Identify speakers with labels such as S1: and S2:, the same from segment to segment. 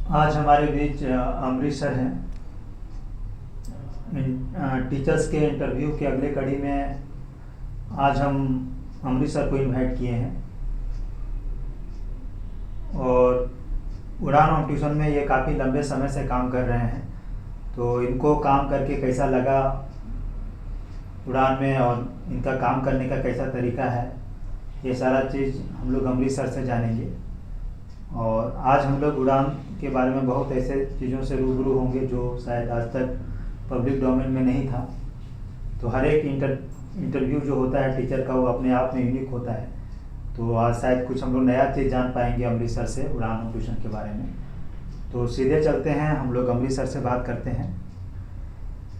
S1: आज हमारे बीच अमृतसर हैं। टीचर्स के इंटरव्यू के अगले कड़ी में आज हम अमृतसर को इनवाइट किए हैं और उड़ान होम ट्यूशन में ये काफ़ी लंबे समय से काम कर रहे हैं, तो इनको काम करके कैसा लगा उड़ान में और इनका काम करने का कैसा तरीका है, ये सारा चीज़ हम लोग अमृतसर से जानेंगे। और आज हम लोग उड़ान के बारे में बहुत ऐसे चीज़ों से रूबरू होंगे जो शायद आज तक पब्लिक डोमेन में नहीं था। तो हर एक इंटरव्यू जो होता है टीचर का, वो अपने आप में यूनिक होता है। तो आज शायद कुछ हम लोग नया चीज़ जान पाएंगे अमृतसर से उड़ान होम ट्यूशन के बारे में। तो सीधे चलते हैं, हम लोग अमृतसर से बात करते हैं।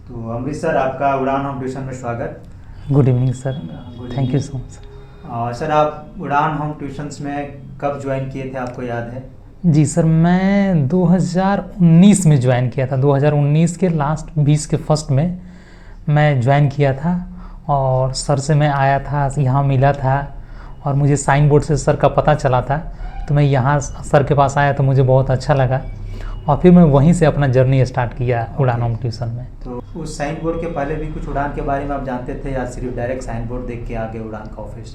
S1: तो अमृतसर, आपका उड़ान होम ट्यूशन में स्वागत।
S2: Good evening sir, thank you so much.
S1: Sir, आप उड़ान होम ट्यूशन्स में कब ज्वाइन किए थे, आपको याद है?
S2: जी सर, मैं 2019 में ज्वाइन किया था। 2019 के लास्ट 20 के फर्स्ट में मैं ज्वाइन किया था और सर से मैं आया था, यहाँ मिला था और मुझे साइन बोर्ड से सर का पता चला था, तो मैं यहाँ सर के पास आया तो मुझे बहुत अच्छा लगा और फिर मैं वहीं से अपना जर्नी स्टार्ट किया उड़ान होम ट्यूशन में।
S1: तो उस साइन बोर्ड के पहले भी कुछ उड़ान के बारे में आप जानते थे या सिर्फ डायरेक्ट साइन बोर्ड देख के आगे उड़ान का ऑफिस,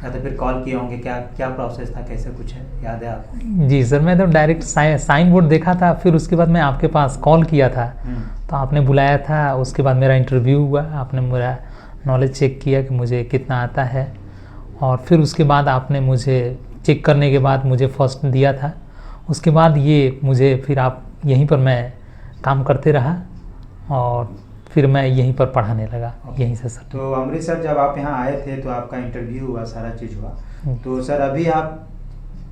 S1: या तो फिर कॉल किए होंगे? क्या प्रोसेस था, कैसे कुछ है, याद है आपको?
S2: जी सर, मैं तो डायरेक्ट साइन बोर्ड देखा था, फिर उसके बाद मैं आपके पास कॉल किया था तो आपने बुलाया था। उसके बाद मेरा इंटरव्यू हुआ, आपने मेरा नॉलेज चेक किया कि मुझे कितना आता है और फिर उसके बाद आपने मुझे चेक करने के बाद मुझे फर्स्ट दिया था। उसके बाद ये मुझे फिर आप यहीं पर मैं काम करते रहा और फिर मैं यहीं पर पढ़ाने लगा यहीं से सर।
S1: तो अमृतसर जब आप यहाँ आए थे तो आपका इंटरव्यू हुआ, सारा चीज़ हुआ, तो सर अभी आप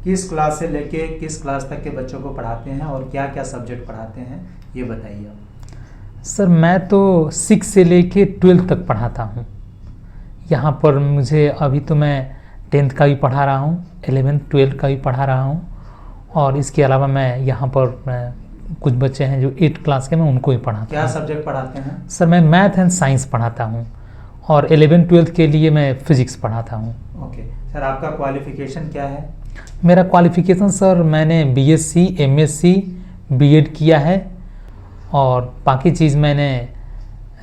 S1: किस क्लास से लेके किस क्लास तक के बच्चों को पढ़ाते हैं और क्या क्या सब्जेक्ट पढ़ाते हैं, ये बताइए आप।
S2: सर मैं तो 6 से लेके 12 तक पढ़ाता हूँ यहाँ पर। मुझे अभी तो मैं 10th का भी पढ़ा रहा हूँ, 11th 12th का भी पढ़ा रहा हूँ और इसके अलावा मैं यहाँ पर कुछ बच्चे हैं जो 8th क्लास के, मैं उनको भी पढ़ाता हूँ।
S1: क्या सब्जेक्ट पढ़ाते हैं?
S2: सर मैं मैथ एंड साइंस पढ़ाता हूँ और 11th 12th के लिए मैं फिजिक्स पढ़ाता हूँ।
S1: ओके सर, आपका क्वालिफिकेशन क्या है?
S2: मेरा क्वालिफिकेशन सर, मैंने BSc MSc B.Ed किया है और बाकी चीज़ मैंने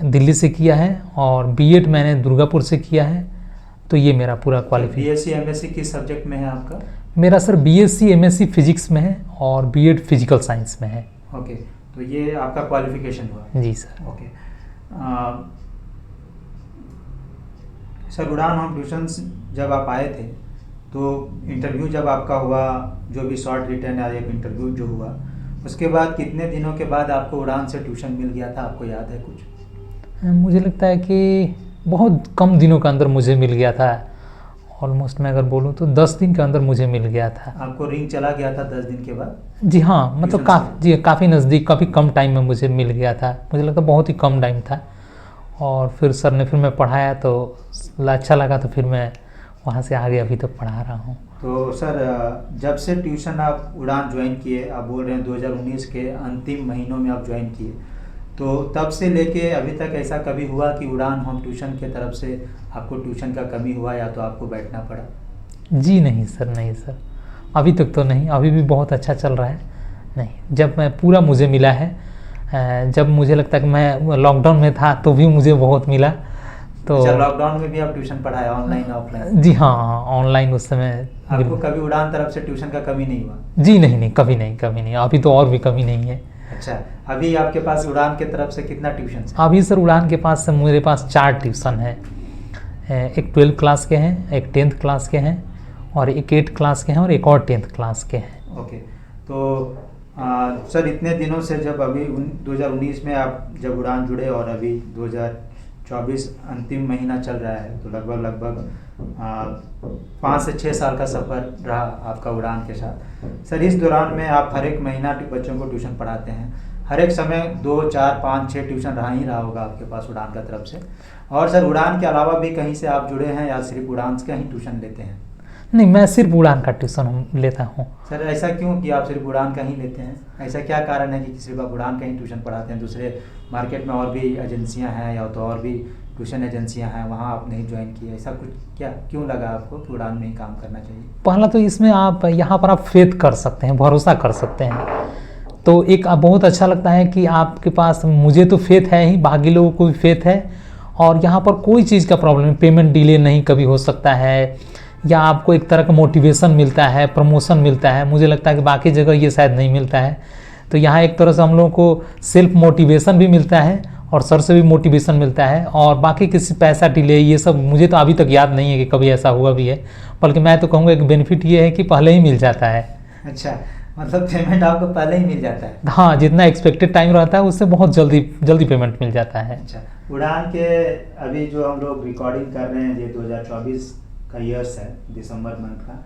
S2: दिल्ली से किया है और B.Ed मैंने दुर्गापुर से किया है। तो ये मेरा पूरा क्वालिफिकेशन।
S1: BSc MSc किस सब्जेक्ट में है आपका?
S2: मेरा सर BSc MSc फिजिक्स में है और B.Ed फिजिकल साइंस में है।
S1: ओके, तो ये आपका क्वालिफिकेशन हुआ?
S2: जी सर।
S1: ओके सर, उड़ान होम ट्यूशन्स जब आप आए थे तो इंटरव्यू जब आपका हुआ, जो भी शॉर्ट रिटर्न या एक इंटरव्यू जो हुआ, उसके बाद कितने दिनों के बाद आपको उड़ान से ट्यूशन मिल गया था, आपको याद है कुछ?
S2: मुझे लगता है कि बहुत कम दिनों के अंदर मुझे मिल गया था। ऑलमोस्ट मैं अगर बोलूँ तो 10 दिन के अंदर मुझे मिल गया था।
S1: आपको रिंग चला गया था 10 दिन के बाद?
S2: जी हाँ, मतलब काफ़ी नज़दीक, काफ़ी कम टाइम में मुझे मिल गया था। मुझे लगता बहुत ही कम टाइम था और फिर सर ने फिर मैं पढ़ाया तो अच्छा लगा, तो फिर मैं वहाँ से आगे अभी तक पढ़ा रहा हूँ।
S1: तो सर, जब से ट्यूशन आप उड़ान ज्वाइन किए, आप बोल रहे हैं 2019 के अंतिम महीनों में आप ज्वाइन किए, तो तब से लेके अभी तक ऐसा कभी हुआ कि उड़ान होम ट्यूशन के तरफ से आपको ट्यूशन का कमी हुआ या तो आपको बैठना पड़ा?
S2: जी नहीं सर, नहीं सर, अभी तक तो नहीं, अभी भी बहुत अच्छा चल रहा है। नहीं, जब मैं पूरा मुझे मिला है, जब मुझे लगता है कि मैं लॉकडाउन में था तो भी मुझे बहुत मिला। तो
S1: लॉकडाउन में भी आप ट्यूशन पढ़ाया, ऑनलाइन ऑफलाइन?
S2: जी हाँ, ऑनलाइन उस समय।
S1: आपको कभी उड़ान तरफ से ट्यूशन का कमी नहीं हुआ?
S2: जी नहीं, कभी नहीं, अभी तो और भी कमी नहीं है।
S1: अच्छा, अभी आपके पास उड़ान के तरफ से कितना ट्यूशन है?
S2: अभी सर उड़ान के पास से मेरे पास 4 ट्यूशन है। एक 12th क्लास के हैं, एक 10th क्लास के हैं और एक 8th क्लास के हैं और एक और 10th क्लास के हैं।
S1: ओके, तो सर इतने दिनों से, जब अभी 2019 में आप जब उड़ान जुड़े और अभी 2024 अंतिम महीना चल रहा है, तो लगभग 5 से 6 साल का सफ़र रहा आपका उड़ान के साथ। सर, इस दौरान में आप हर एक महीना बच्चों को ट्यूशन पढ़ाते हैं, हर एक समय 2, 4, 5, 6 ट्यूशन रहा होगा आपके पास उड़ान का तरफ से। और सर, उड़ान के अलावा भी कहीं से आप जुड़े हैं या सिर्फ उड़ान से कहीं ट्यूशन लेते हैं?
S2: नहीं, मैं सिर्फ उड़ान का ट्यूशन लेता हूँ।
S1: सर, ऐसा क्यों कि आप सिर्फ उड़ान का ही लेते हैं? ऐसा क्या कारण है कि सिर्फ आप उड़ान का ही ट्यूशन पढ़ाते हैं? दूसरे मार्केट में और भी एजेंसियां हैं या तो और भी ट्यूशन एजेंसियां हैं, वहाँ आप नहीं ज्वाइन किए? ऐसा कुछ क्यों लगा आपको कि उड़ान में ही काम करना चाहिए?
S2: पहला तो इसमें आप यहाँ पर आप फेथ कर सकते हैं, भरोसा कर सकते हैं तो एक बहुत अच्छा लगता है कि आपके पास, मुझे तो फेथ है ही, बाकी लोगों को भी फेथ है, और यहाँ पर कोई चीज़ का प्रॉब्लम, पेमेंट डिले नहीं कभी हो सकता है, या आपको एक तरह का मोटिवेशन मिलता है, प्रमोशन मिलता है। मुझे लगता है कि बाकी जगह ये शायद नहीं मिलता है। तो यहाँ एक तरह से हम लोगों को सेल्फ मोटिवेशन भी मिलता है और सर से भी मोटिवेशन मिलता है, और बाकी किसी पैसा डिले ये सब मुझे तो अभी तक याद नहीं है कि कभी ऐसा हुआ भी है, बल्कि मैं तो कहूँगा एक बेनिफिट ये है कि पहले ही मिल जाता है।
S1: अच्छा, मतलब पेमेंट आपको पहले ही मिल जाता है?
S2: हाँ, जितना एक्सपेक्टेड टाइम रहता है उससे बहुत जल्दी पेमेंट मिल जाता है।
S1: अच्छा, उड़ान के अभी जो हम लोग रिकॉर्डिंग कर रहे हैं, ये 2024 का ईयर्स है, दिसंबर मंथ का,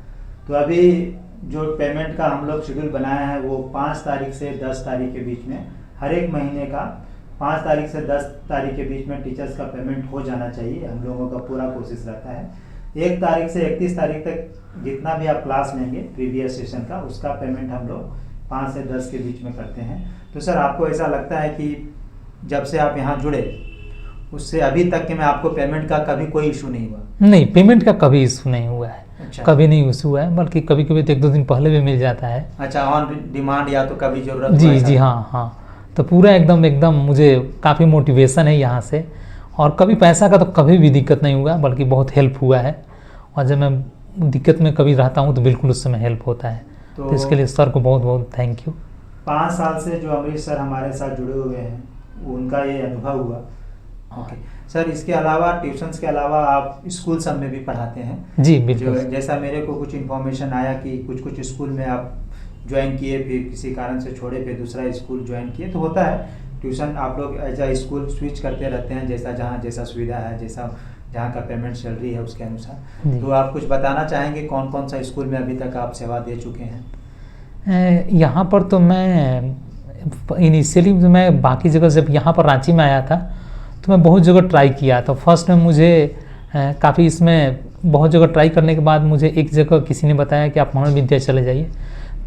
S1: तो अभी जो पेमेंट का हम लोग शेड्यूल बनाया है वो 5 तारीख से 10 तारीख के बीच में, हर एक महीने का 5 तारीख से 10 तारीख के बीच में टीचर्स का पेमेंट हो जाना चाहिए। हम लोगों का पूरा कोशिश रहता है 1 तारीख से 31 तारीख तक जितना भी आप क्लास लेंगे प्रीवियस सेशन का, उसका पेमेंट हम लोग 5 से 10 के बीच में करते हैं। तो सर, आपको ऐसा लगता है कि जब से आप यहाँ जुड़े उससे अभी तक के में आपको पेमेंट का कभी कोई इशू नहीं हुआ?
S2: नहीं, पेमेंट का कभी इशू नहीं हुआ है।
S1: अच्छा।
S2: कभी नहीं इशू हुआ है, बल्कि कभी कभी तो 1-2 दिन पहले भी मिल जाता है।
S1: अच्छा, ऑन डिमांड या तो कभी जरूरत
S2: जी
S1: हुआ ऐसा?
S2: जी, हाँ। तो पूरा एकदम मुझे काफ़ी मोटिवेशन है यहाँ से, और कभी पैसा का तो कभी भी दिक्कत नहीं हुआ, बल्कि बहुत हेल्प हुआ है। और जब मैं दिक्कत में कभी रहता हूँ तो बिल्कुल उस समय हेल्प होता है। तो इसके लिए सर को बहुत बहुत थैंक यू।
S1: 5 साल से जो अमरीश सर हमारे साथ जुड़े हुए हैं, उनका ये अनुभव हुआ। ओके सर, इसके अलावा ट्यूशन्स के अलावा आप स्कूल सब में भी पढ़ाते हैं?
S2: जी बिल्कुल।
S1: जैसा मेरे को कुछ इन्फॉर्मेशन आया कि कुछ स्कूल में आप ज्वाइन किए, फिर किसी कारण से छोड़े, फिर दूसरा स्कूल ज्वाइन किए, तो होता है ट्यूशन आप लोग एज आ स्कूल स्विच करते रहते हैं, जहाँ जैसा सुविधा है, जहाँ का पेमेंट सैलरी है उसके अनुसार। तो आप कुछ बताना चाहेंगे कौन कौन सा स्कूल में अभी तक आप सेवा दे चुके हैं?
S2: यहाँ पर तो मैं इनिशियली मैं बाकी जगह, जब यहाँ पर रांची में आया था तो मैं बहुत जगह ट्राई किया। तो फर्स्ट में मुझे काफ़ी इसमें बहुत जगह ट्राई करने के बाद मुझे एक जगह किसी ने बताया कि आप मनोविद्या चले जाइए,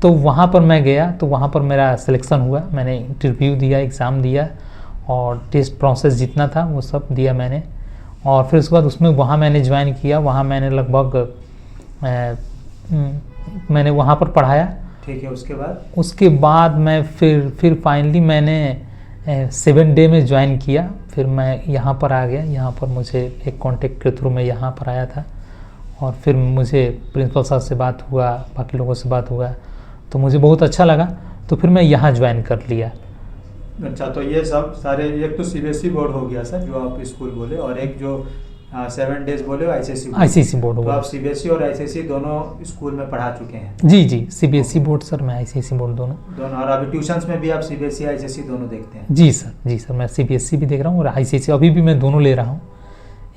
S2: तो वहाँ पर मैं गया। तो वहाँ पर मेरा सिलेक्शन हुआ, मैंने इंटरव्यू दिया, एग्ज़ाम दिया, और टेस्ट प्रोसेस जितना था वो सब दिया मैंने। और फिर उसके बाद उसमें वहाँ मैंने ज्वाइन किया। वहाँ मैंने लगभग मैंने वहाँ पर पढ़ाया।
S1: ठीक है,
S2: उसके बाद मैं फिर फाइनली मैंने 7 डे में ज्वाइन किया। फिर मैं यहाँ पर आ गया। यहाँ पर मुझे एक कॉन्टेक्ट के थ्रू मैं यहाँ पर आया था, और फिर मुझे प्रिंसिपल साहब से बात हुआ, बाकी लोगों से बात हुआ, तो मुझे बहुत अच्छा लगा, तो फिर मैं यहाँ ज्वाइन कर लिया।
S1: अच्छा, तो ये सब सारे, एक तो सीबीएसई बोर्ड हो गया सर जो आप स्कूल बोले, और एक जो 7 डेज बोले आईसीएसई
S2: बोर्ड हो
S1: तो
S2: गया।
S1: आप सीबीएसई और आईसीएसई दोनों स्कूल में पढ़ा चुके हैं?
S2: जी, सीबीएसई बोर्ड सर, मैं आईसीएसई बोर्ड दोनों।
S1: और अभी ट्यूशंस में भी आप सीबीएसई आईसीएसई दोनों देखते हैं?
S2: जी सर, मैं सीबीएसई भी देख रहा हूँ और आईसीएसई अभी भी मैं दोनों ले रहा हूँ।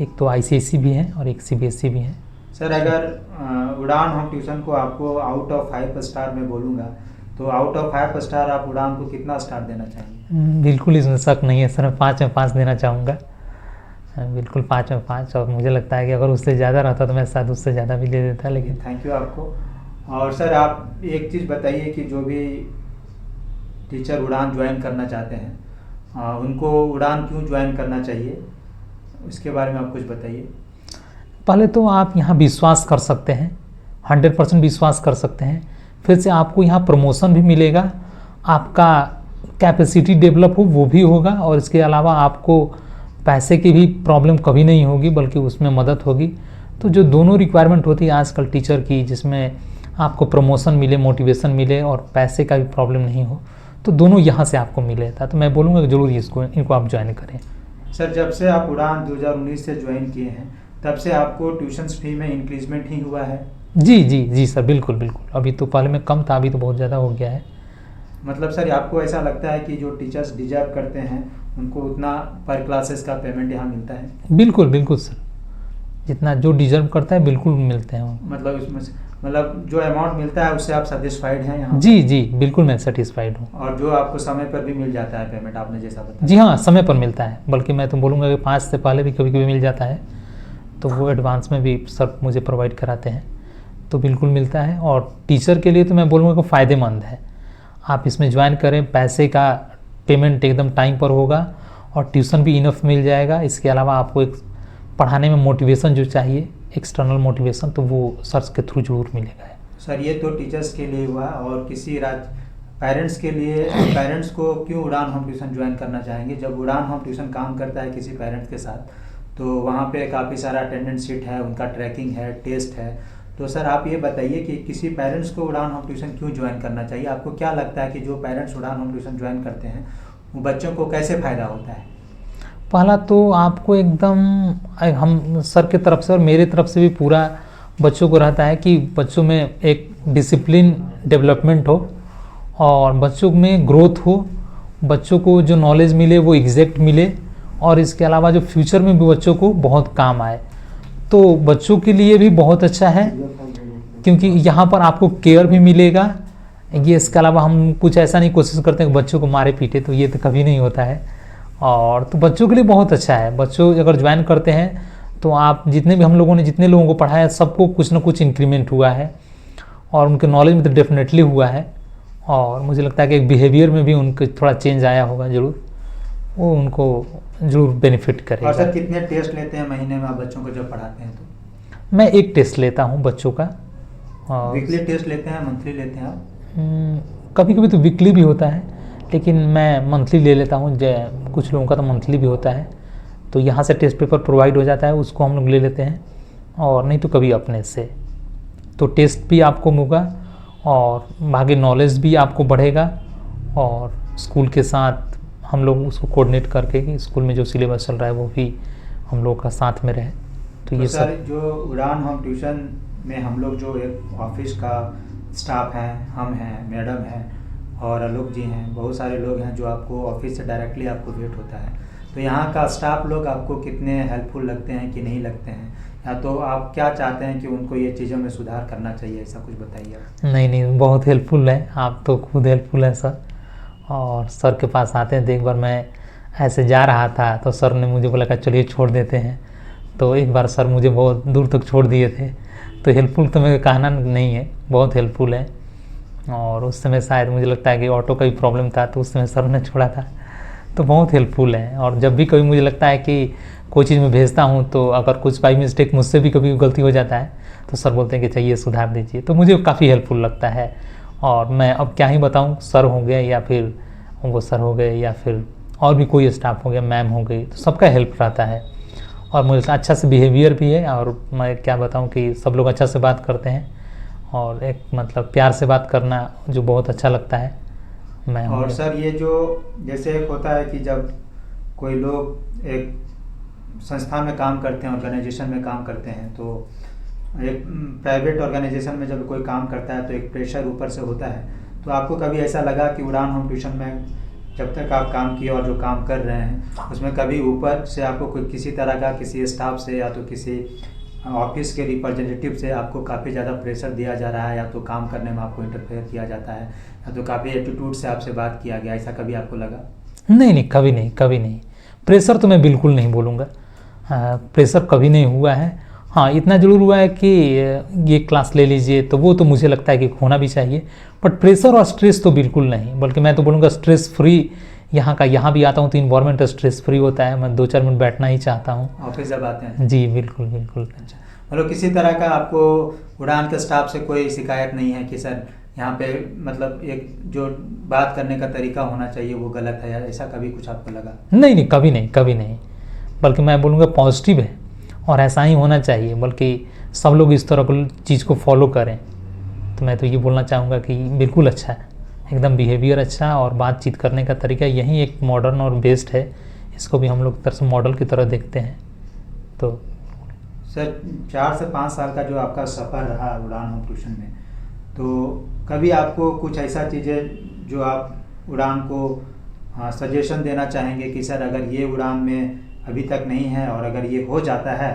S2: एक तो आईसीएसई भी है और एक सीबीएसई भी है।
S1: सर, अगर उड़ान होम ट्यूशन को आपको आउट ऑफ 5 स्टार में बोलूँगा, तो आउट ऑफ 5 स्टार आप उड़ान को कितना स्टार देना चाहेंगे?
S2: बिल्कुल इसमें शक नहीं है सर, मैं 5 में 5 देना चाहूँगा, बिल्कुल 5 में 5। और मुझे लगता है कि अगर उससे ज़्यादा रहता तो मैं शायद उससे ज़्यादा भी दे देता, लेकिन
S1: थैंक यू आपको। और सर, आप एक चीज़ बताइए कि जो भी टीचर उड़ान ज्वाइन करना चाहते हैं, उनको उड़ान क्यों ज्वाइन करना चाहिए, उसके बारे में आप कुछ बताइए।
S2: पहले तो आप यहाँ विश्वास कर सकते हैं, 100% विश्वास कर सकते हैं। फिर से आपको यहाँ प्रमोशन भी मिलेगा, आपका कैपेसिटी डेवलप हो वो भी होगा, और इसके अलावा आपको पैसे की भी प्रॉब्लम कभी नहीं होगी, बल्कि उसमें मदद होगी। तो जो दोनों रिक्वायरमेंट होती है आजकल टीचर की, जिसमें आपको प्रमोशन मिले, मोटिवेशन मिले, और पैसे का भी प्रॉब्लम नहीं हो, तो दोनों यहाँ से आपको मिले था। तो मैं बोलूँगा कि ज़रूर इनको आप ज्वाइन करें।
S1: सर, जब से आप उड़ान 2019 से ज्वाइन किए हैं, तब से आपको ट्यूशन फी में इंक्रीजमेंट ही हुआ है?
S2: जी सर, बिल्कुल। अभी तो पहले में कम था, अभी तो बहुत ज़्यादा हो गया है।
S1: मतलब सर, आपको ऐसा लगता है कि जो टीचर्स डिजर्व करते हैं उनको उतना पर क्लासेस का पेमेंट यहाँ मिलता है?
S2: बिल्कुल सर, जितना जो डिजर्व करता है बिल्कुल मिलते हैं।
S1: मतलब इसमें मतलब जो अमाउंट मिलता है उससे आप सेटिस्फाइड हैं यहाँ?
S2: जी, बिल्कुल मैं सेटिस्फाइड हूँ।
S1: और जो आपको समय पर भी मिल जाता है पेमेंट, आपने जैसा बताया?
S2: जी हाँ, समय पर मिलता है, बल्कि मैं तो बोलूँगा कि 5 से पहले भी कभी कभी मिल जाता है, तो वो एडवांस में भी सर मुझे प्रोवाइड कराते हैं, तो बिल्कुल मिलता है। और टीचर के लिए तो मैं बोलूँगा कि फ़ायदेमंद है, आप इसमें ज्वाइन करें, पैसे का पेमेंट एकदम टाइम पर होगा, और ट्यूशन भी इनफ मिल जाएगा। इसके अलावा आपको एक पढ़ाने में मोटिवेशन जो चाहिए, एक्सटर्नल मोटिवेशन, तो वो सर्च के थ्रू जरूर मिलेगा।
S1: सर, ये तो टीचर्स के लिए हुआ, और किसी पेरेंट्स के लिए, पेरेंट्स को क्यों उड़ान होम ट्यूशन ज्वाइन करना चाहेंगे? जब उड़ान होम ट्यूशन काम करता है किसी पेरेंट्स के साथ, तो वहाँ पे काफ़ी सारा अटेंडेंस शीट है, उनका ट्रैकिंग है, टेस्ट है। तो सर आप ये बताइए कि किसी पेरेंट्स को उड़ान होम ट्यूशन क्यों ज्वाइन करना चाहिए? आपको क्या लगता है कि जो पेरेंट्स उड़ान होम ट्यूशन ज्वाइन करते हैं वो बच्चों को कैसे फ़ायदा होता है?
S2: पहला तो आपको एकदम, हम सर की तरफ से और मेरी तरफ से भी पूरा बच्चों को रहता है कि बच्चों में एक डिसिप्लिन डेवलपमेंट हो और बच्चों में ग्रोथ हो, बच्चों को जो नॉलेज मिले वो एग्जैक्ट मिले, और इसके अलावा जो फ्यूचर में भी बच्चों को बहुत काम आए। तो बच्चों के लिए भी बहुत अच्छा है, क्योंकि यहाँ पर आपको केयर भी मिलेगा। ये इसके अलावा हम कुछ ऐसा नहीं कोशिश करते हैं कि बच्चों को मारे पीटे, तो ये तो कभी नहीं होता है। और तो बच्चों के लिए बहुत अच्छा है। बच्चों अगर ज्वाइन करते हैं तो आप जितने भी, हम लोगों ने जितने लोगों को पढ़ाया सबको कुछ ना कुछ इंक्रीमेंट हुआ है, और उनके नॉलेज में तो डेफिनेटली हुआ है। और मुझे लगता है कि एक बिहेवियर में भी उनके थोड़ा चेंज आया होगा ज़रूर, वो उनको ज़रूर बेनिफिट करेगा।
S1: और सर कितने टेस्ट लेते हैं महीने में आप बच्चों को जब पढ़ाते हैं तो?
S2: मैं एक टेस्ट लेता हूँ बच्चों का।
S1: वीकली टेस्ट लेते हैं, मंथली लेते हैं आप?
S2: कभी कभी तो वीकली भी होता है, लेकिन मैं मंथली ले लेता हूँ। कुछ लोगों का तो मंथली भी होता है, तो यहाँ से टेस्ट पेपर प्रोवाइड हो जाता है, उसको हम लोग ले लेते हैं, और नहीं तो कभी अपने से। तो टेस्ट भी आपको होगा और आगे नॉलेज भी आपको बढ़ेगा, और स्कूल के साथ हम लोग उसको कोऑर्डिनेट करके कि स्कूल में जो सिलेबस चल रहा है वो भी हम लोग का साथ में रहे। तो ये
S1: सर
S2: सब
S1: जो उड़ान होम ट्यूशन में हम लोग जो एक ऑफिस का स्टाफ हैं, हम हैं, मैडम हैं और आलोक जी हैं, बहुत सारे लोग हैं जो आपको ऑफिस से डायरेक्टली आपको भेंट होता है। तो यहाँ का स्टाफ लोग आपको कितने हेल्पफुल लगते हैं कि नहीं लगते हैं, या तो आप क्या चाहते हैं कि उनको ये चीज़ों में सुधार करना चाहिए, ऐसा कुछ बताइए आप।
S2: नहीं, बहुत हेल्पफुल है, आप तो खुद हेल्पफुल है सर। और सर के पास आते हैं तो एक बार मैं ऐसे जा रहा था तो सर ने मुझे बोला कि चलिए छोड़ देते हैं, तो एक बार सर मुझे बहुत दूर तक छोड़ दिए थे। तो हेल्पफुल तो मेरा कहना नहीं है, बहुत हेल्पफुल है। और उस समय शायद मुझे लगता है कि ऑटो का भी प्रॉब्लम था, तो उस समय सर ने छोड़ा था। तो बहुत हेल्पफुल है। और जब भी कभी मुझे लगता है कि कोई चीज़ में भेजता हूँ तो अगर कुछ बाई मिस्टेक मुझसे भी कभी गलती हो जाता है तो सर बोलते हैं कि चाहिए सुधार दीजिए, तो मुझे काफ़ी हेल्पफुल लगता है। और मैं अब क्या ही बताऊँ, सर हो गए या फिर वो सर हो गए या फिर और भी कोई स्टाफ हो गया, मैम हो गई, तो सबका हेल्प रहता है। और मुझे अच्छा से बिहेवियर भी है, और मैं क्या बताऊँ कि सब लोग अच्छा से बात करते हैं, और एक मतलब प्यार से बात करना जो बहुत अच्छा लगता है। मैं
S1: और सर ये जो जैसे एक होता है कि जब कोई लोग एक संस्था में काम करते हैं, ऑर्गेनाइजेशन में काम करते हैं, तो एक प्राइवेट ऑर्गेनाइजेशन में जब कोई काम करता है तो एक प्रेशर ऊपर से होता है। तो आपको कभी ऐसा लगा कि उड़ान होम ट्यूशन में जब तक आप काम किए और जो काम कर रहे हैं उसमें कभी ऊपर से आपको कोई किसी तरह का किसी स्टाफ से या तो किसी ऑफिस के रिप्रेजेंटेटिव से आपको काफ़ी ज़्यादा प्रेशर दिया जा रहा है, या तो काम करने में आपको इंटरफेयर किया जाता है, या तो काफ़ी एटीट्यूड से आपसे बात किया गया, ऐसा कभी आपको लगा?
S2: नहीं, कभी नहीं। प्रेशर तो मैं बिल्कुल नहीं बोलूँगा, प्रेशर कभी नहीं हुआ है। हाँ, इतना ज़रूर हुआ है कि ये क्लास ले लीजिए, तो वो तो मुझे लगता है कि होना भी चाहिए, बट प्रेशर और स्ट्रेस तो बिल्कुल नहीं। बल्कि मैं तो बोलूँगा स्ट्रेस फ्री यहाँ भी आता हूँ तो इन्वायरमेंट स्ट्रेस फ्री होता है। मैं 2-4 मिनट बैठना ही चाहता हूँ
S1: ऑफिस जब आते हैं?
S2: जी बिल्कुल।
S1: अच्छा, मतलब किसी तरह का आपको उड़ान के स्टाफ से कोई शिकायत नहीं है कि सर यहाँ पे मतलब एक जो बात करने का तरीका होना चाहिए वो गलत है, या ऐसा कभी कुछ आपको लगा?
S2: नहीं, कभी नहीं। बल्कि मैं बोलूँगा पॉजिटिव है, और ऐसा ही होना चाहिए, बल्कि सब लोग इस तरह को चीज़ को फॉलो करें। तो मैं तो ये बोलना चाहूँगा कि बिल्कुल अच्छा है, एकदम बिहेवियर अच्छा, और बातचीत करने का तरीका यही एक मॉडर्न और बेस्ट है। इसको भी हम लोग तरह से मॉडल की तरह देखते हैं। तो
S1: सर 4 से 5 साल का जो आपका सफ़र रहा उड़ान होम ट्यूशन में, तो कभी आपको कुछ ऐसा चीज़ें जो आप उड़ान को सजेशन देना चाहेंगे कि सर अगर ये उड़ान में अभी तक नहीं है और अगर ये हो जाता है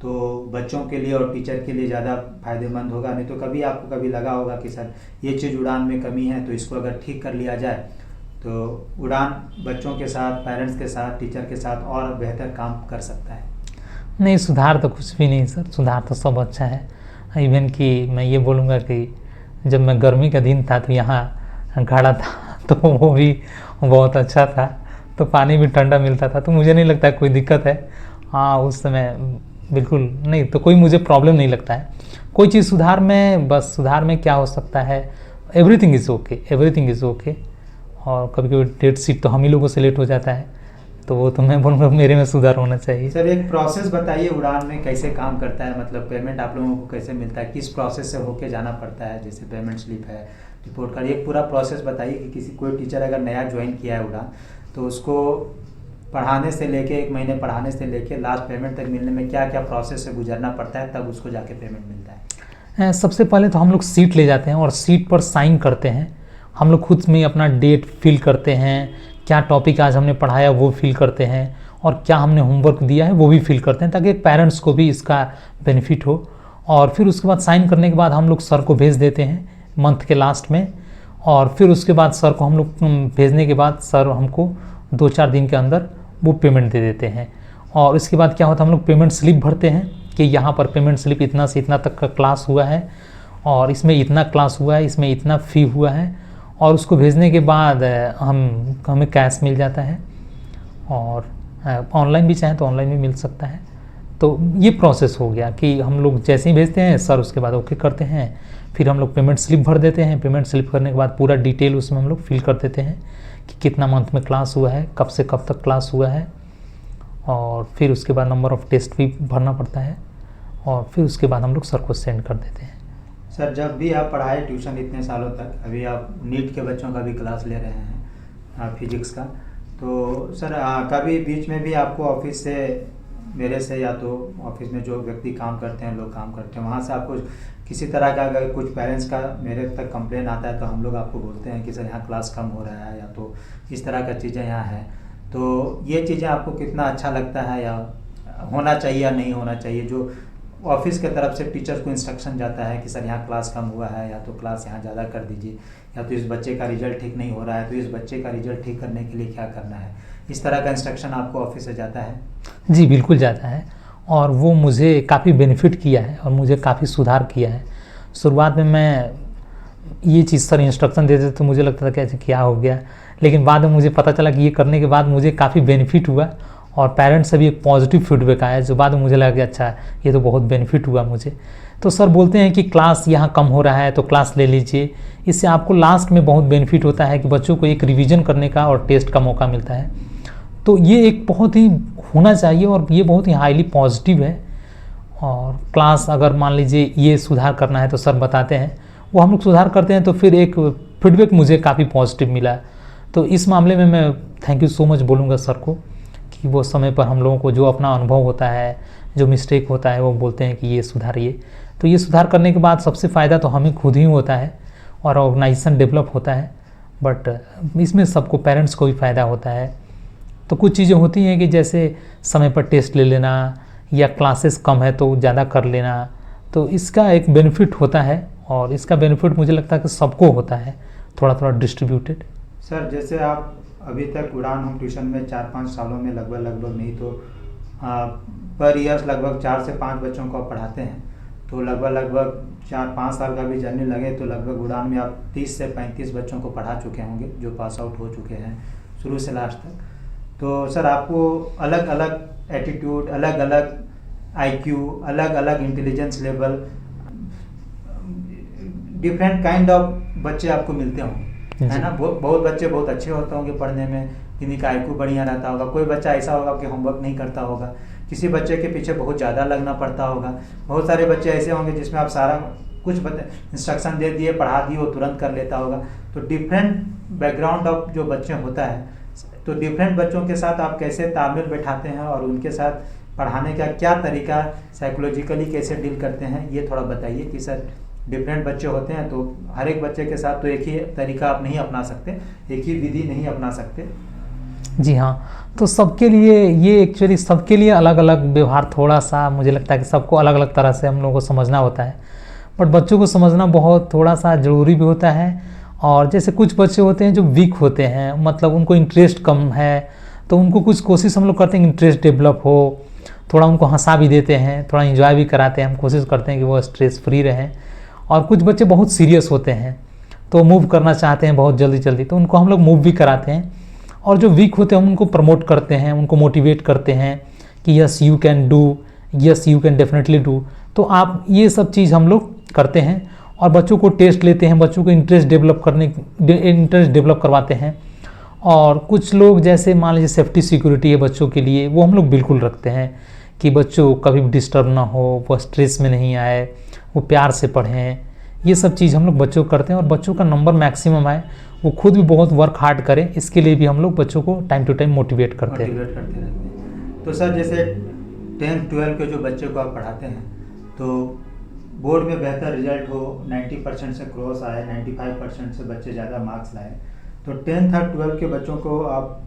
S1: तो बच्चों के लिए और टीचर के लिए ज़्यादा फायदेमंद होगा? नहीं तो कभी आपको कभी लगा होगा कि सर ये चीज़ उड़ान में कमी है, तो इसको अगर ठीक कर लिया जाए तो उड़ान बच्चों के साथ, पेरेंट्स के साथ, टीचर के साथ और बेहतर काम कर सकता है?
S2: नहीं, सुधार तो कुछ भी नहीं सर, सुधार तो सब अच्छा है। इवन कि मैं ये बोलूँगा कि जब मैं गर्मी का दिन था तो यहाँ घड़ा था तो वो भी बहुत अच्छा था, तो पानी भी ठंडा मिलता था, तो मुझे नहीं लगता कोई दिक्कत है। हाँ, उस समय बिल्कुल नहीं, तो कोई मुझे प्रॉब्लम नहीं लगता है। कोई चीज़ सुधार में, बस सुधार में क्या हो सकता है, everything is okay, everything is okay. और कभी कभी डेट शीट तो हम ही लोगों से लेट हो जाता है, तो वो तो मैं बोलूँगा मेरे में सुधार होना चाहिए।
S1: सर एक प्रोसेस बताइए उड़ान में कैसे काम करता है, मतलब पेमेंट आप लोगों को कैसे मिलता है, किस प्रोसेस से होके जाना पड़ता है, जैसे पेमेंट स्लिप है, रिपोर्ट कार्ड, एक पूरा प्रोसेस बताइए कि किसी कोई टीचर अगर नया ज्वाइन किया है उड़ान तो उसको पढ़ाने से लेके 1 महीने पढ़ाने से लेके लास्ट पेमेंट तक मिलने में क्या क्या प्रोसेस से गुजरना पड़ता है, तब उसको जाके पेमेंट मिलता है।
S2: सबसे पहले तो हम लोग सीट ले जाते हैं और सीट पर साइन करते हैं। हम लोग खुद में अपना डेट फिल करते हैं, क्या टॉपिक आज हमने पढ़ाया वो फिल करते हैं, और क्या हमने होमवर्क दिया है वो भी फिल करते हैं, ताकि पेरेंट्स को भी इसका बेनिफिट हो। और फिर उसके बाद साइन करने के बाद हम लोग सर को भेज देते हैं मंथ के लास्ट में, और फिर उसके बाद सर को हम लोग भेजने के बाद सर हमको 2-4 दिन के अंदर वो पेमेंट दे देते हैं। और इसके बाद क्या होता है, हम लोग पेमेंट स्लिप भरते हैं कि यहाँ पर पेमेंट स्लिप इतना से इतना तक का क्लास हुआ है और इसमें इतना क्लास हुआ है, इसमें इतना फ़ी हुआ है, और उसको भेजने के बाद हमें कैश मिल जाता है, और ऑनलाइन भी चाहें तो ऑनलाइन भी मिल सकता है। तो ये प्रोसेस हो गया कि हम लोग जैसे ही भेजते हैं सर उसके बाद ओके करते हैं, फिर हम लोग पेमेंट स्लिप भर देते हैं। पेमेंट स्लिप करने के बाद पूरा डिटेल उसमें हम लोग फिल कर देते हैं कि कितना मंथ में क्लास हुआ है, कब से कब तक क्लास हुआ है, और फिर उसके बाद नंबर ऑफ़ टेस्ट भी भरना पड़ता है, और फिर उसके बाद हम लोग सर को सेंड कर देते हैं।
S1: सर जब भी आप पढ़ाए ट्यूशन इतने सालों तक, अभी आप नीट के बच्चों का भी क्लास ले रहे हैं फिजिक्स का, तो सर कभी बीच में भी आपको ऑफिस से, मेरे से या तो ऑफिस में जो व्यक्ति काम करते हैं, लोग काम करते हैं, वहाँ से आपको किसी तरह का अगर कुछ पेरेंट्स का मेरे तक कंप्लेन आता है तो हम लोग आपको बोलते हैं कि सर यहाँ क्लास कम हो रहा है या तो इस तरह का चीज़ें यहाँ हैं, तो ये चीज़ें आपको कितना अच्छा लगता है या होना चाहिए या नहीं होना चाहिए, जो ऑफिस के तरफ से टीचर को इंस्ट्रक्शन जाता है कि सर यहाँ क्लास कम हुआ है या तो क्लास यहाँ ज़्यादा कर दीजिए, या तो इस बच्चे का रिजल्ट ठीक नहीं हो रहा है तो इस बच्चे का रिजल्ट ठीक करने के लिए क्या करना है, इस तरह का इंस्ट्रक्शन आपको ऑफिस से जाता है?
S2: जी बिल्कुल जाता है, और वो मुझे काफ़ी बेनिफिट किया है और मुझे काफ़ी सुधार किया है। शुरुआत में मैं ये चीज़ सर इंस्ट्रक्शन देते तो मुझे लगता था कि क्या हो गया, लेकिन बाद में मुझे पता चला कि ये करने के बाद मुझे काफ़ी बेनिफिट हुआ, और पेरेंट्स से भी एक पॉजिटिव फीडबैक आया, जो बाद में मुझे लगा कि अच्छा ये तो बहुत बेनिफिट हुआ मुझे। तो सर बोलते हैं कि क्लास यहाँ कम हो रहा है तो क्लास ले लीजिए, इससे आपको लास्ट में बहुत बेनिफिट होता है कि बच्चों को एक रिवीजन करने का और टेस्ट का मौका मिलता है। तो ये एक बहुत ही होना चाहिए और ये बहुत ही हाईली पॉजिटिव है। और क्लास अगर मान लीजिए ये सुधार करना है तो सर बताते हैं, वो हम लोग सुधार करते हैं, तो फिर एक फीडबैक मुझे काफ़ी पॉजिटिव मिला। तो इस मामले में मैं थैंक यू सो मच बोलूँगा सर को कि वो समय पर हम लोगों को जो अपना अनुभव होता है, जो मिस्टेक होता है, वो बोलते हैं कि ये सुधारिए। तो ये सुधार करने के बाद सबसे फ़ायदा तो हमें खुद ही होता है और ऑर्गेनाइजेशन डेवलप होता है, बट इसमें सबको पेरेंट्स को भी फ़ायदा होता है। तो कुछ चीज़ें होती हैं कि जैसे समय पर टेस्ट ले लेना या क्लासेस कम है तो ज़्यादा कर लेना, तो इसका एक बेनिफिट होता है, और इसका बेनिफिट मुझे लगता है कि सबको होता है, थोड़ा थोड़ा डिस्ट्रीब्यूटेड।
S1: सर जैसे आप अभी तक उड़ान होम ट्यूशन में 4-5 सालों में लगभग नहीं तो पर ईयर्स लगभग 4 से 5 बच्चों को आप पढ़ाते हैं, तो लगभग 4-5 साल का भी जर्नी लगे तो लगभग उड़ान में आप 30 से 35 बच्चों को पढ़ा चुके होंगे जो पास आउट हो चुके हैं शुरू से लास्ट तक। तो सर आपको अलग अलग एटीट्यूड, अलग अलग IQ, अलग अलग intelligence level, different kind of बच्चे आपको मिलते होंगे, है ना। बहुत बच्चे बहुत अच्छे होते होंगे पढ़ने में, किन्हीं का IQ बढ़िया रहता होगा, कोई बच्चा ऐसा होगा कि होमवर्क नहीं करता होगा, किसी बच्चे के पीछे बहुत ज़्यादा लगना पड़ता होगा, बहुत सारे बच्चे ऐसे होंगे जिसमें आप सारा कुछ इंस्ट्रक्शन दे दिए, पढ़ा दिए, वो तुरंत कर लेता होगा। तो डिफरेंट बैकग्राउंड ऑफ जो बच्चे होता है, तो डिफरेंट बच्चों के साथ आप कैसे तालमेल बैठाते हैं और उनके साथ पढ़ाने का क्या तरीका, साइकोलॉजिकली कैसे डील करते हैं, ये थोड़ा बताइए कि सर डिफरेंट बच्चे होते हैं तो हर एक बच्चे के साथ तो एक ही तरीका आप नहीं अपना सकते, एक ही विधि नहीं अपना सकते।
S2: जी हाँ, तो सबके लिए ये एक्चुअली सबके लिए अलग अलग व्यवहार, थोड़ा सा मुझे लगता है कि सबको अलग अलग तरह से हम लोगों को समझना होता है, बट बच्चों को समझना बहुत थोड़ा सा ज़रूरी भी होता है। और जैसे कुछ बच्चे होते हैं जो वीक होते हैं, मतलब उनको इंटरेस्ट कम है, तो उनको कुछ कोशिश हम लोग करते हैं इंटरेस्ट डेवलप हो, थोड़ा उनको हंसा भी देते हैं, थोड़ा एंजॉय भी कराते हैं, हम कोशिश करते हैं कि वो स्ट्रेस फ्री रहें। और कुछ बच्चे बहुत सीरियस होते हैं तो मूव करना चाहते हैं बहुत जल्दी जल्दी, तो उनको हम लोग मूव भी कराते हैं। और जो वीक होते हैं हम उनको प्रमोट करते हैं, उनको मोटिवेट करते हैं कि yes you can do, yes you can definitely do. तो आप ये सब चीज़ हम लोग करते हैं। और बच्चों को टेस्ट लेते हैं, बच्चों को इंटरेस्ट डेवलप करवाते हैं। और कुछ लोग जैसे मान लीजिए सेफ्टी सिक्योरिटी है बच्चों के लिए, वो हम लोग बिल्कुल रखते हैं कि बच्चों कभी भी डिस्टर्ब ना हो, वो स्ट्रेस में नहीं आए, वो प्यार से पढ़ें। ये सब चीज़ हम लोग बच्चों को करते हैं और बच्चों का नंबर मैक्सिमम आए, वो खुद भी बहुत वर्क हार्ड करें, इसके लिए भी हम लोग बच्चों को टाइम टू टाइम मोटिवेट करते हैं।
S1: तो सर जैसे 10th-12 के जो बच्चे को आप पढ़ाते हैं, तो बोर्ड में बेहतर रिजल्ट हो, 90% से क्रॉस आए, 95% से बच्चे ज़्यादा मार्क्स लाए, तो 10th और 12 के बच्चों को आप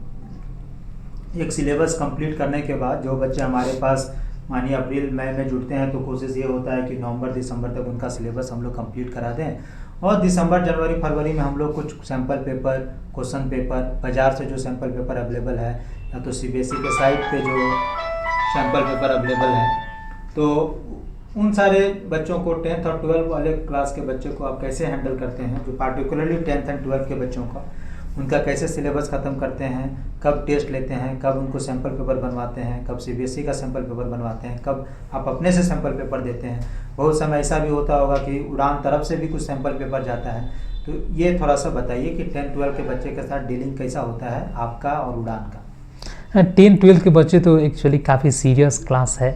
S1: एक सिलेबस कंप्लीट करने के बाद, जो बच्चे हमारे पास मानिए अप्रैल मई में जुड़ते हैं, तो कोशिश ये होता है कि नवंबर दिसंबर तक उनका सिलेबस हम लोग कंप्लीट करा दें और दिसंबर जनवरी फरवरी में हम लोग कुछ सैम्पल पेपर, क्वेश्चन पेपर, बाज़ार से जो सैम्पल पेपर अवेलेबल है या तो CBSE के साइट पे जो सैम्पल पेपर अवेलेबल है, तो उन सारे बच्चों को 10th और 12 वाले क्लास के बच्चों को आप कैसे हैंडल करते हैं, जो पार्टिकुलरली 10th एंड 12 के बच्चों का, उनका कैसे सिलेबस ख़त्म करते हैं, कब टेस्ट लेते हैं, कब उनको सैम्पल पेपर बनवाते हैं, कब CBSE का सैम्पल पेपर बनवाते हैं, कब आप अपने से सैम्पल पेपर देते हैं। बहुत समय ऐसा भी होता होगा कि उड़ान तरफ से भी कुछ सैम्पल पेपर जाता है, तो ये थोड़ा सा बताइए कि 10th-12 के बच्चे के साथ डीलिंग कैसा होता है आपका और उड़ान का।
S2: 10-12 के बच्चे तो एक्चुअली काफ़ी सीरियस क्लास है,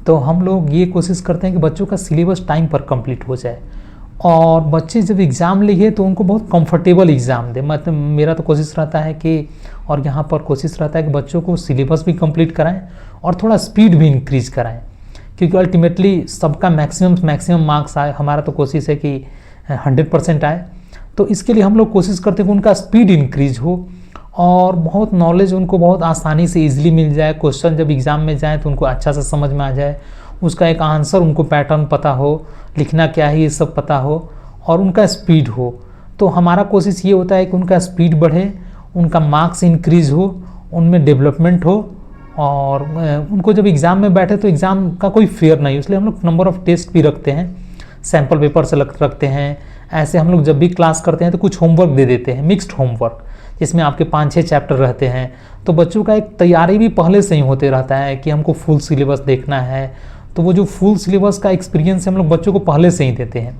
S2: तो हम लोग ये कोशिश करते हैं कि बच्चों का सिलेबस टाइम पर कंप्लीट हो जाए और बच्चे जब एग्ज़ाम लिखे तो उनको बहुत कंफर्टेबल एग्ज़ाम दे। मतलब मेरा तो कोशिश रहता है कि, और यहाँ पर कोशिश रहता है कि बच्चों को सिलेबस भी कंप्लीट कराएं और थोड़ा स्पीड भी इंक्रीज कराएं, क्योंकि अल्टीमेटली सबका मैक्सिमम मार्क्स आए। हमारा तो कोशिश है कि 100% आए, तो इसके लिए हम लोग कोशिश करते हैं कि उनका स्पीड इंक्रीज हो और बहुत नॉलेज उनको बहुत आसानी से ईजिली मिल जाए। क्वेश्चन जब एग्ज़ाम में जाए तो उनको अच्छा से समझ में आ जाए, उसका एक आंसर उनको पैटर्न पता हो, लिखना क्या है ये सब पता हो और उनका स्पीड हो। तो हमारा कोशिश ये होता है कि उनका स्पीड बढ़े, उनका मार्क्स इंक्रीज़ हो, उनमें डेवलपमेंट हो और उनको जब एग्ज़ाम में बैठे तो एग्ज़ाम का कोई फेयर नहीं, इसलिए हम लोग नंबर ऑफ़ टेस्ट भी रखते हैं, सैम्पल पेपर से रखते हैं। ऐसे हम लोग जब भी क्लास करते हैं तो कुछ होमवर्क दे देते हैं, मिक्स्ड होमवर्क, जिसमें आपके 5-6 चैप्टर रहते हैं, तो बच्चों का एक तैयारी भी पहले से ही होते रहता है कि हमको फुल सिलेबस देखना है। तो वो जो फुल सिलेबस का एक्सपीरियंस हम लोग बच्चों को पहले से ही देते हैं।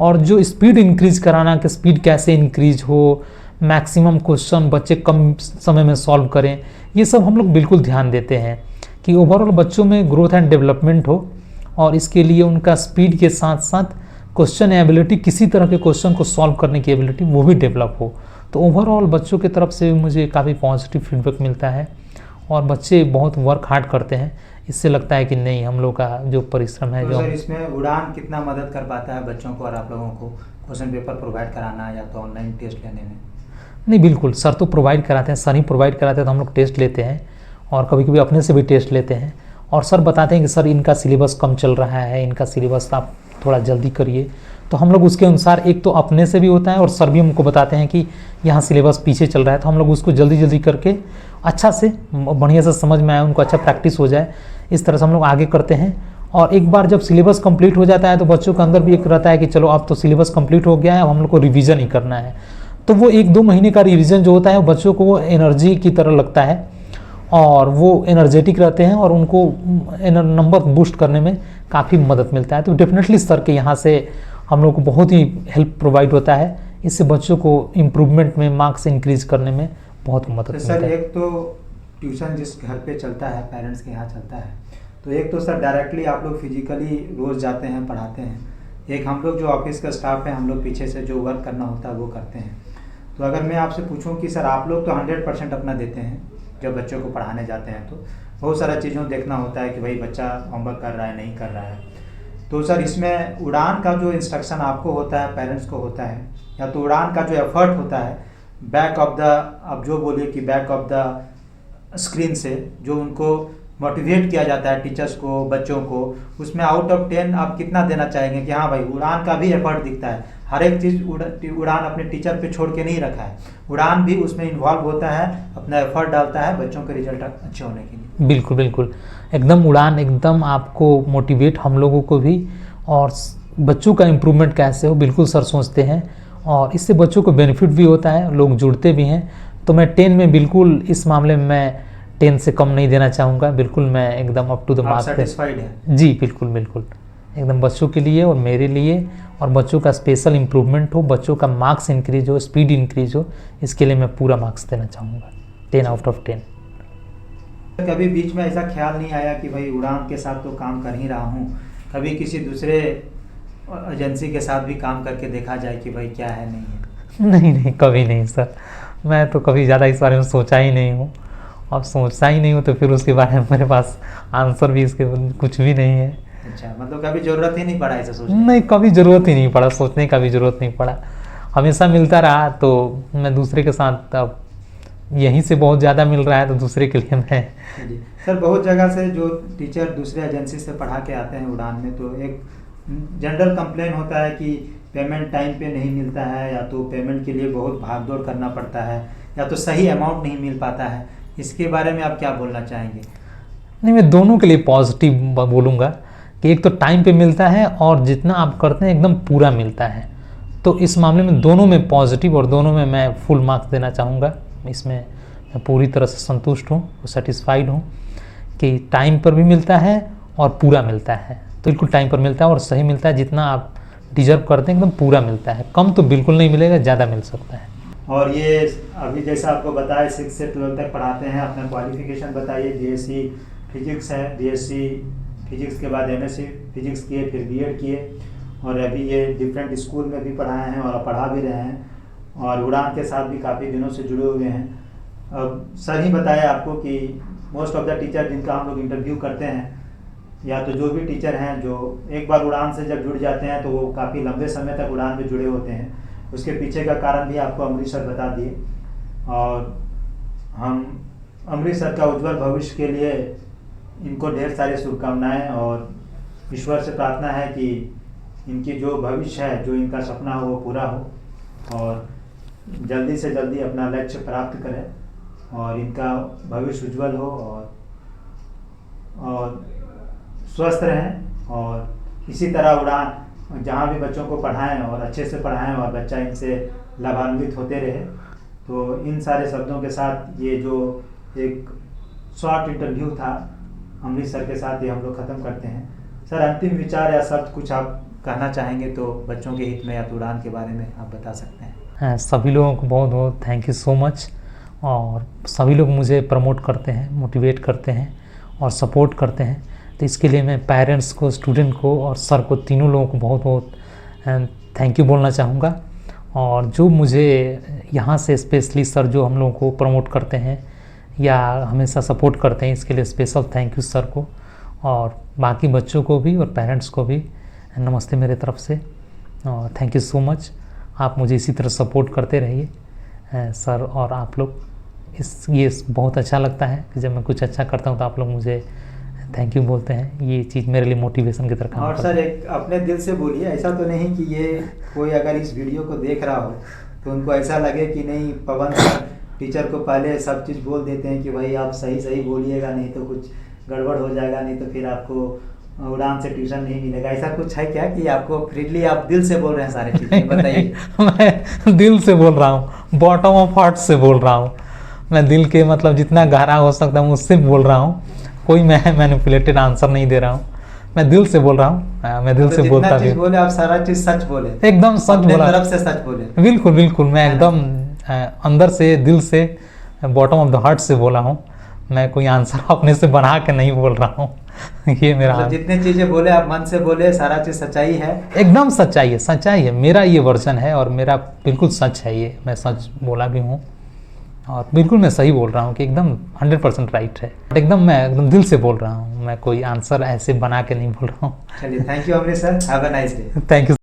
S2: और जो स्पीड इंक्रीज कराना कि स्पीड कैसे इंक्रीज हो, मैक्सिमम क्वेश्चन बच्चे कम समय में सॉल्व करें, ये सब हम लोग बिल्कुल ध्यान देते हैं कि ओवरऑल बच्चों में ग्रोथ एंड डेवलपमेंट हो और इसके लिए उनका स्पीड के साथ साथ क्वेश्चन एबिलिटी, किसी तरह के क्वेश्चन को सॉल्व करने की एबिलिटी वो भी डेवलप हो। तो ओवरऑल बच्चों की तरफ से मुझे काफ़ी पॉजिटिव फीडबैक मिलता है और बच्चे बहुत वर्क हार्ड करते हैं। इससे लगता है कि नहीं, हम लोग का जो परिश्रम है,
S1: तो
S2: जो
S1: सर इसमें उड़ान कितना मदद कर पाता है बच्चों को और आप लोगों को क्वेश्चन पेपर प्रोवाइड कराना या तो ऑनलाइन टेस्ट लेने में?
S2: नहीं, बिल्कुल सर तो प्रोवाइड कराते हैं, सर ही प्रोवाइड कराते हैं, तो हम लोग टेस्ट लेते हैं और कभी कभी अपने से भी टेस्ट लेते हैं और सर बताते हैं कि सर इनका सिलेबस कम चल रहा है, इनका सिलेबस आप थोड़ा जल्दी करिए। तो हम लोग उसके अनुसार, एक तो अपने से भी होता है और सर भी हमको बताते हैं कि यहाँ सिलेबस पीछे चल रहा है, तो हम लोग उसको जल्दी जल्दी करके अच्छा से बढ़िया से समझ में आए, उनको अच्छा प्रैक्टिस हो जाए, इस तरह से हम लोग आगे करते हैं। और एक बार जब सिलेबस कंप्लीट हो जाता है तो बच्चों के अंदर भी एक रहता है कि चलो अब तो सिलेबस कंप्लीट हो गया है, अब हम लोग को रिवीजन ही करना है। तो वो 1-2 महीने का रिवीजन जो होता है बच्चों को वो एनर्जी की तरह लगता है और वो एनर्जेटिक रहते हैं और उनको नंबर बूस्ट करने में काफ़ी मदद मिलता है। तो डेफिनेटली सर के यहाँ से हम लोग को बहुत ही हेल्प प्रोवाइड होता है, इससे बच्चों को इम्प्रूवमेंट में, मार्क्स इंक्रीज करने में बहुत मदद मिलता है।
S1: सर एक तो ट्यूशन जिस घर पे चलता है, पेरेंट्स के यहाँ चलता है, तो एक तो सर डायरेक्टली आप लोग फिजिकली रोज़ जाते हैं, पढ़ाते हैं, एक हम लोग जो ऑफिस का स्टाफ है हम लोग पीछे से जो वर्क करना होता है वो करते हैं। तो अगर मैं आपसे पूछूं कि सर आप लोग तो 100% अपना देते हैं जब बच्चों को पढ़ाने जाते हैं, तो बहुत सारा चीज़ों देखना होता है कि भाई बच्चा होमवर्क कर रहा है नहीं कर रहा है, तो सर इसमें उड़ान का जो इंस्ट्रक्शन आपको होता है, पेरेंट्स को होता है, या तो उड़ान का जो एफर्ट होता है बैक ऑफ द, आप जो बोलिए कि बैक ऑफ द स्क्रीन से जो उनको मोटिवेट किया जाता है टीचर्स को, बच्चों को, उसमें आउट ऑफ 10 आप कितना देना चाहेंगे कि हाँ भाई उड़ान का भी एफर्ट दिखता है, हर एक चीज़ उड़ान अपने टीचर पे छोड़ के नहीं रखा है, उड़ान भी उसमें इन्वॉल्व होता है, अपना एफर्ट डालता है बच्चों के रिजल्ट अच्छे होने के लिए?
S2: बिल्कुल बिल्कुल, एकदम उड़ान एकदम आपको मोटिवेट, हम लोगों को भी, और बच्चों का इम्प्रूवमेंट कैसे हो बिल्कुल सर सोचते हैं और इससे बच्चों को बेनिफिट भी होता है, लोग जुड़ते भी हैं। तो मैं 10 में बिल्कुल इस मामले में मैं 10 से कम नहीं देना चाहूँगा, बिल्कुल मैं एकदम up to the mark.
S1: Satisfied है?
S2: जी बिल्कुल बिल्कुल। एकदम बच्चों के लिए और मेरे लिए, और बच्चों का स्पेशल इम्प्रूवमेंट हो, बच्चों का मार्क्स इंक्रीज हो, स्पीड इंक्रीज हो, इसके लिए मैं पूरा मार्क्स देना चाहूँगा, 10/10।
S1: कभी बीच में ऐसा ख्याल नहीं आया कि भाई उड़ान के साथ तो काम कर ही रहा हूँ, कभी किसी दूसरे एजेंसी के साथ भी काम करके देखा जाए कि भाई क्या है नहीं है?
S2: नहीं नहीं, कभी नहीं सर, मैं तो कभी ज़्यादा इस बारे में सोचा ही नहीं हूँ, और सोचता ही नहीं हूँ तो फिर उसके बारे में मेरे पास आंसर भी इसके कुछ भी नहीं है।
S1: अच्छा, मतलब कभी ज़रूरत ही नहीं पड़ा ऐसा सोचने?
S2: नहीं, कभी ज़रूरत ही नहीं पड़ा, सोचने का भी ज़रूरत नहीं पड़ा, हमेशा मिलता रहा, तो मैं दूसरे के साथ अब यहीं से बहुत ज़्यादा मिल रहा है तो दूसरे के लिए मैं।
S1: जी सर, बहुत जगह से जो टीचर दूसरे एजेंसी से पढ़ा के आते हैं उड़ान में, तो एक जनरल कंप्लेन होता है कि पेमेंट टाइम पे नहीं मिलता है, या तो पेमेंट के लिए बहुत भाग दौड़ करना पड़ता है, या तो सही अमाउंट नहीं मिल पाता है। इसके बारे में आप क्या बोलना चाहेंगे?
S2: नहीं, मैं दोनों के लिए पॉजिटिव बोलूँगा कि एक तो टाइम पे मिलता है और जितना आप करते हैं एकदम पूरा मिलता है, तो इस मामले में दोनों में पॉजिटिव और दोनों में मैं फुल मार्क्स देना चाहूँगा। इसमें मैं पूरी तरह से संतुष्ट हूँ, सेटिस्फाइड हूँ कि टाइम पर भी मिलता है और पूरा मिलता है, तो बिल्कुल टाइम पर मिलता है और सही मिलता है, जितना आप डिजर्व करते हैं एकदम पूरा मिलता है, कम तो बिल्कुल नहीं मिलेगा, ज़्यादा मिल सकता है।
S1: और ये अभी जैसा आपको बताया 6 से 12 तक पढ़ाते हैं, अपना क्वालिफिकेशन बताइए। बीएससी फिजिक्स है, बीएससी फिजिक्स के बाद एमएससी फिजिक्स किए, फिर बीएड किए, और अभी ये डिफरेंट स्कूल में भी पढ़ाए हैं और पढ़ा भी रहे हैं, और उड़ान के साथ भी काफ़ी दिनों से जुड़े हुए हैं। अब सर ही बताया आपको कि मोस्ट ऑफ द टीचर जिनका हम लोग इंटरव्यू करते हैं, या तो जो भी टीचर हैं जो एक बार उड़ान से जब जुड़ जाते हैं तो वो काफ़ी लंबे समय तक उड़ान में जुड़े होते हैं। उसके पीछे का कारण भी आपको अमरीश सर बता दिए, और हम अमरीश सर का उज्जवल भविष्य के लिए इनको ढेर सारी शुभकामनाएं, और ईश्वर से प्रार्थना है कि इनकी जो भविष्य है, जो इनका सपना हो वो पूरा हो, और जल्दी से जल्दी अपना लक्ष्य प्राप्त करें, और इनका भविष्य उज्जवल हो, और स्वस्थ रहें, और इसी तरह उड़ान जहाँ भी बच्चों को पढ़ाएं और अच्छे से पढ़ाएं और बच्चा इनसे लाभान्वित होते रहे। तो इन सारे शब्दों के साथ ये जो एक शॉर्ट इंटरव्यू था अमरीश सर के साथ, ये हम लोग ख़त्म करते हैं। सर, अंतिम विचार या शब्द कुछ आप कहना चाहेंगे तो बच्चों के हित में, या तो उड़ान के बारे में आप बता सकते हैं।
S2: सभी लोगों को बहुत बहुत थैंक यू सो मच, और सभी लोग मुझे प्रमोट करते हैं, मोटिवेट करते हैं और सपोर्ट करते हैं, तो इसके लिए मैं पेरेंट्स को, स्टूडेंट को और सर को, तीनों लोगों को बहुत बहुत थैंक यू बोलना चाहूँगा। और जो मुझे यहाँ से स्पेशली सर जो हम लोगों को प्रमोट करते हैं या हमेशा सपोर्ट करते हैं, इसके लिए स्पेशल थैंक यू सर को, और बाकी बच्चों को भी और पेरेंट्स को भी नमस्ते मेरे तरफ से, और थैंक यू सो मच। आप मुझे इसी तरह सपोर्ट करते रहिए सर, और आप लोग ये बहुत अच्छा लगता है कि जब मैं कुछ अच्छा करता हूँ तो आप लोग मुझे थैंक यू बोलते हैं, ये चीज़ मेरे लिए मोटिवेशन की तरह काम
S1: और सर एक अपने दिल से बोलिए, ऐसा तो नहीं कि ये कोई अगर इस वीडियो को देख रहा हो तो उनको ऐसा लगे कि नहीं, पवन सर टीचर को पहले सब चीज़ बोल देते हैं कि भाई आप सही सही बोलिएगा, नहीं तो कुछ गड़बड़ हो जाएगा, नहीं तो फिर आपको उड़ान से ट्यूशन नहीं मिलेगा। ऐसा कुछ है क्या कि आपको फ्रीली आप दिल से बोल रहे हैं सारे चीज़ें? बताइए।
S2: मैं दिल से बोल रहा हूँ, बॉटम ऑफ हार्ट से बोल रहा हूँ, मैं दिल के मतलब जितना गहरा हो सकता हूँ उससे बोल रहा हूँ, कोई मैं मैनिपुलेटेड आंसर नहीं दे रहा हूँ, मैं दिल से बोल रहा हूँ, मैं दिल से बोलता भी
S1: बोले आप सारा चीज़ सच बोले,
S2: एकदम सच बोला,
S1: तरफ से सच बोले।
S2: बिल्कुल बिल्कुल, मैं एकदम अंदर से, दिल से, बॉटम ऑफ द हार्ट से बोला हूँ, मैं कोई आंसर अपने से बना के नहीं बोल रहा हूँ। ये मेरा
S1: मतलब जितनी चीज़ें बोले आप मन से बोले, सारा चीज़ सच्चाई है, एकदम
S2: सच्चाई है, सच्चाई है, मेरा ये वर्जन है और मेरा बिल्कुल सच है, ये मैं सच बोला भी हूँ और बिल्कुल मैं सही बोल रहा हूँ कि एकदम 100% राइट है, एकदम मैं एकदम दिल से बोल रहा हूँ, मैं कोई आंसर ऐसे बना के नहीं बोल रहा हूँ।
S1: चलिए, thank you Amrish sir, have a nice day.
S2: Thank you.